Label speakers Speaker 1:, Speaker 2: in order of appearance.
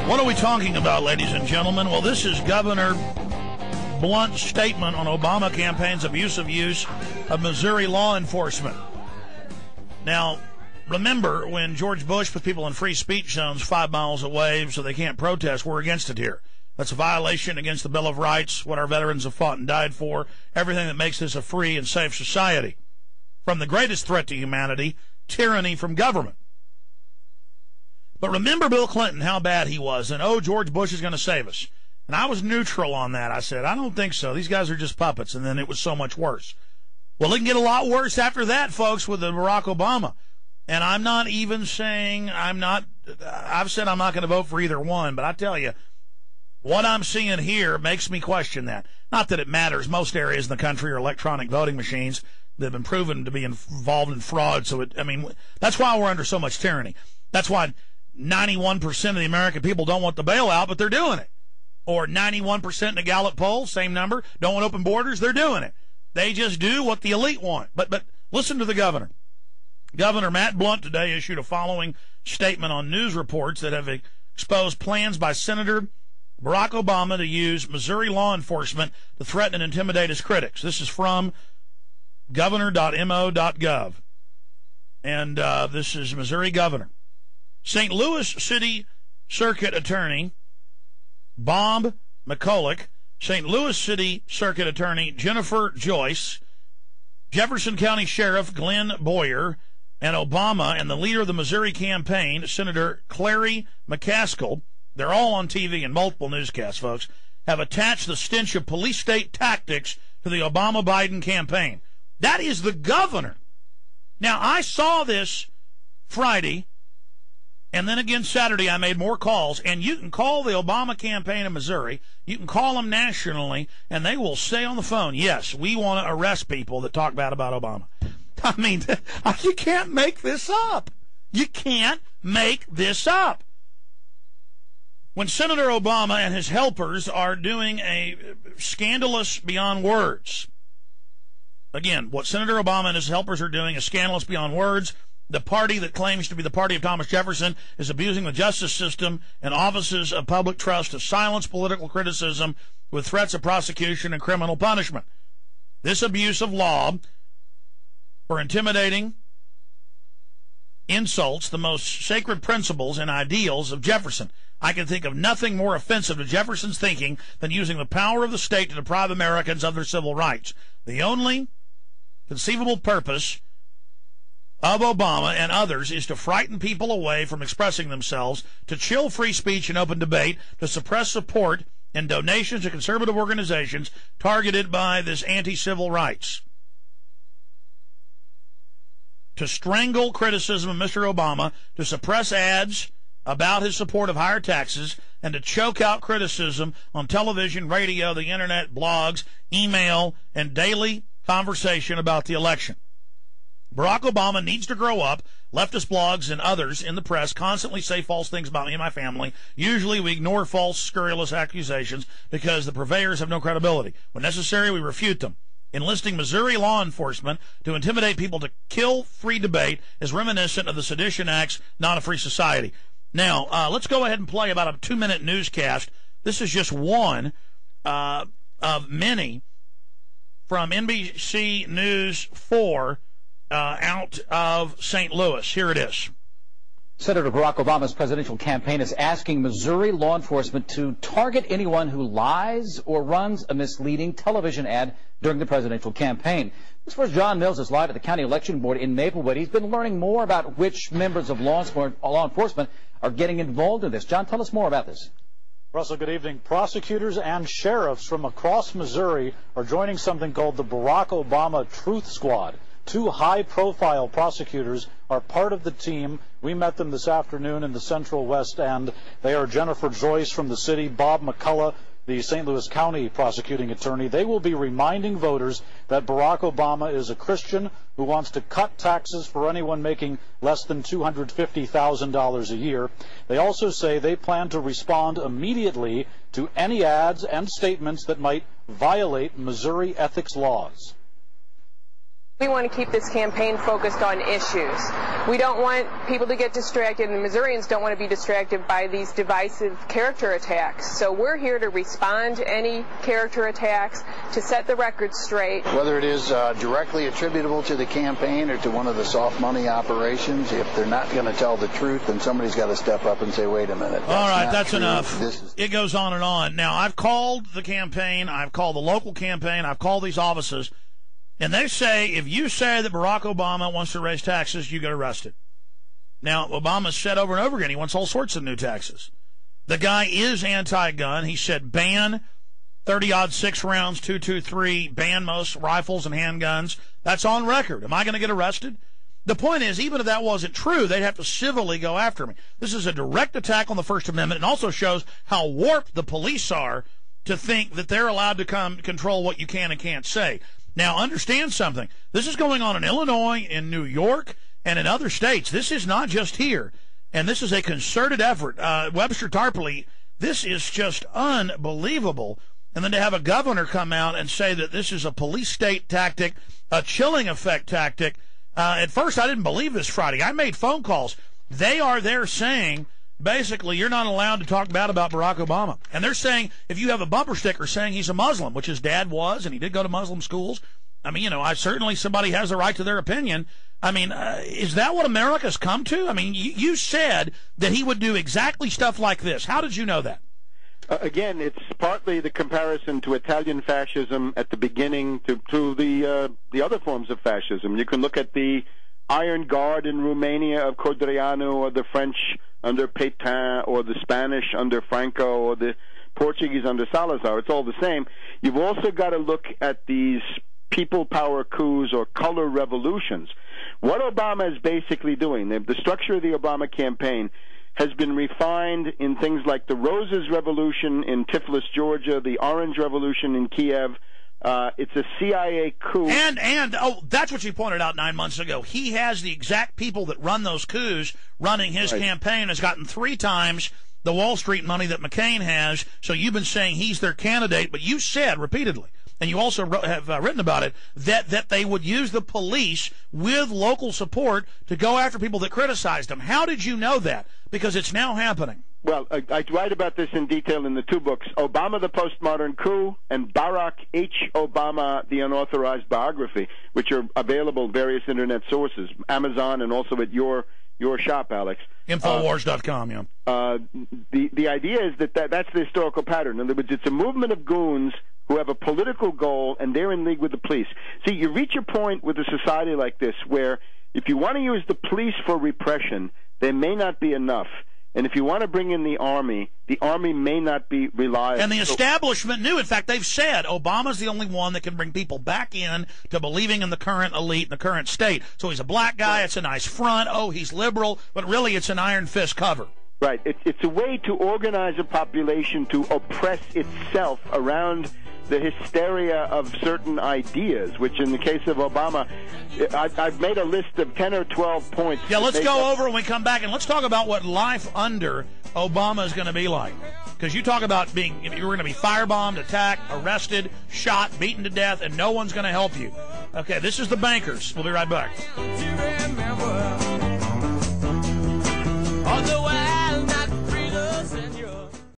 Speaker 1: What are we talking about, ladies and gentlemen? Well, this is Governor Blunt's statement on Obama campaign's abusive use of Missouri law enforcement. Now, remember when George Bush put people in free speech zones 5 miles away so they can't protest? We're against it here. That's a violation against the Bill of Rights, what our veterans have fought and died for, everything that makes this a free and safe society. From the greatest threat to humanity, tyranny from government. But remember Bill Clinton, how bad he was, and, oh, George Bush is going to save us. And I was neutral on that. I said, I don't think so. These guys are just puppets, and then it was so much worse. Well, it can get a lot worse after that, folks, with the Barack Obama. And I'm not even saying I've said I'm not going to vote for either one, but I tell you, what I'm seeing here makes me question that. Not that it matters. Most areas in the country are electronic voting machines that have been proven to be involved in fraud. So, that's why we're under so much tyranny. That's why 91% of the American people don't want the bailout, but they're doing it. Or 91% in the Gallup poll, same number, don't want open borders, they're doing it. They just do what the elite want. But listen to the governor. Governor Matt Blunt today issued a following statement on news reports that have exposed plans by Senator Barack Obama to use Missouri law enforcement to threaten and intimidate his critics. This is from governor.mo.gov. And this is Missouri governor. St. Louis City Circuit Attorney Bob McCulloch, St. Louis City Circuit Attorney Jennifer Joyce, Jefferson County Sheriff Glenn Boyer, and Obama and the leader of the Missouri campaign, Senator Clary McCaskill, they're all on TV in multiple newscasts, folks, have attached the stench of police state tactics to the Obama-Biden campaign. That is the governor. Now, I saw this Friday. And then again Saturday, I made more calls. And you can call the Obama campaign in Missouri. You can call them nationally, and they will say on the phone, yes, we want to arrest people that talk bad about Obama. I mean, you can't make this up. You can't make this up. When Senator Obama and his helpers are doing a scandalous beyond words, again, what Senator Obama and his helpers are doing is scandalous beyond words. The party that claims to be the party of Thomas Jefferson is abusing the justice system and offices of public trust to silence political criticism with threats of prosecution and criminal punishment. This abuse of law for intimidating insults the most sacred principles and ideals of Jefferson. I can think of nothing more offensive to Jefferson's thinking than using the power of the state to deprive Americans of their civil rights. The only conceivable purpose of Obama and others is to frighten people away from expressing themselves, to chill free speech and open debate, to suppress support and donations to conservative organizations targeted by this anti-civil rights, to strangle criticism of Mr. Obama, to suppress ads about his support of higher taxes, and to choke out criticism on television, radio, the internet, blogs, email, and daily conversation about the election. Barack Obama needs to grow up. Leftist blogs and others in the press constantly say false things about me and my family. Usually we ignore false, scurrilous accusations because the purveyors have no credibility. When necessary, we refute them. Enlisting Missouri law enforcement to intimidate people to kill free debate is reminiscent of the Sedition Act's Not a Free Society. Now, let's go ahead and play about a 2-minute newscast. This is just one of many from NBC News 4 out of St. Louis. Here it is.
Speaker 2: Senator Barack Obama's presidential campaign is asking Missouri law enforcement to target anyone who lies or runs a misleading television ad during the presidential campaign. This first John Mills is live at the county election board in Maplewood. He's been learning more about which members of law enforcement are getting involved in this. John, tell us more about this.
Speaker 3: Russell, good evening. Prosecutors and sheriffs from across Missouri are joining something called the Barack Obama Truth Squad. 2 high-profile prosecutors are part of the team. We met them this afternoon in the Central West End. They are Jennifer Joyce from the city, Bob McCulloch, the St. Louis County prosecuting attorney. They will be reminding voters that Barack Obama is a Christian who wants to cut taxes for anyone making less than $250,000 a year. They also say they plan to respond immediately to any ads and statements that might violate Missouri ethics laws.
Speaker 4: We want to keep this campaign focused on issues. We don't want people to get distracted, and Missourians don't want to be distracted by these divisive character attacks. So we're here to respond to any character attacks, to set the record straight.
Speaker 5: Whether it is directly attributable to the campaign or to one of the soft money operations, if they're not going to tell the truth, then somebody's got to step up and say, wait a minute.
Speaker 1: All right, that's enough. It goes on and on. Now, I've called the campaign, I've called the local campaign, I've called these offices, and they say if you say that Barack Obama wants to raise taxes, you get arrested. Now, Obama's said over and over again he wants all sorts of new taxes. The guy is anti-gun. He said ban 30-odd 6-rounds, 223, ban most rifles and handguns. That's on record. Am I going to get arrested? The point is, even if that wasn't true, they'd have to civilly go after me. This is a direct attack on the First Amendment and also shows how warped the police are to think that they're allowed to come control what you can and can't say. Now, understand something. This is going on in Illinois, in New York, and in other states. This is not just here. And this is a concerted effort. Webster Tarpley, this is just unbelievable. And then to have a governor come out and say that this is a police state tactic, a chilling effect tactic. At first, I didn't believe this Friday. I made phone calls. They are there saying, basically, you're not allowed to talk bad about Barack Obama. And they're saying if you have a bumper sticker saying he's a Muslim, which his dad was, and he did go to Muslim schools, I mean, certainly somebody has the right to their opinion. I mean, is that what America's come to? I mean, you said that he would do exactly stuff like this. How did you know that?
Speaker 6: Again, it's partly the comparison to Italian fascism at the beginning to the other forms of fascism. You can look at the Iron Guard in Romania of Codreanu, or the French under Pétain, or the Spanish under Franco, or the Portuguese under Salazar. It's all the same. You've also got to look at these people power coups or color revolutions. What Obama is basically doing, the structure of the Obama campaign has been refined in things like the Roses Revolution in Tiflis, Georgia, the Orange Revolution in Kiev. It's a CIA coup.
Speaker 1: And that's what you pointed out 9 months ago. He has the exact people that run those coups running his campaign, has gotten 3 times the Wall Street money that McCain has. So you've been saying he's their candidate, but you said repeatedly, and you also have written about it, that they would use the police with local support to go after people that criticized them. How did you know that? Because it's now happening.
Speaker 6: Well, I write about this in detail in the 2 books, Obama the Postmodern Coup and Barack H. Obama the Unauthorized Biography, which are available at various internet sources, Amazon and also at your shop, Alex.
Speaker 1: Infowars.com, yeah.
Speaker 6: The idea is that's the historical pattern. In other words, it's a movement of goons who have a political goal, and they're in league with the police. See, you reach a point with a society like this where if you want to use the police for repression, there may not be enough. And if you want to bring in the army may not be reliable.
Speaker 1: And the establishment knew. In fact, they've said Obama's the only one that can bring people back in to believing in the current elite and the current state. So he's a black guy. It's a nice front. Oh, he's liberal. But really, it's an iron fist cover.
Speaker 6: Right. It's a way to organize a population to oppress itself around the hysteria of certain ideas, which in the case of Obama, I've made a list of 10 or 12 points.
Speaker 1: Yeah, let's go over when we come back, and let's talk about what life under Obama is going to be like. Because you talk about you're going to be firebombed, attacked, arrested, shot, beaten to death, and no one's going to help you. Okay, this is The Bankers. We'll be right back.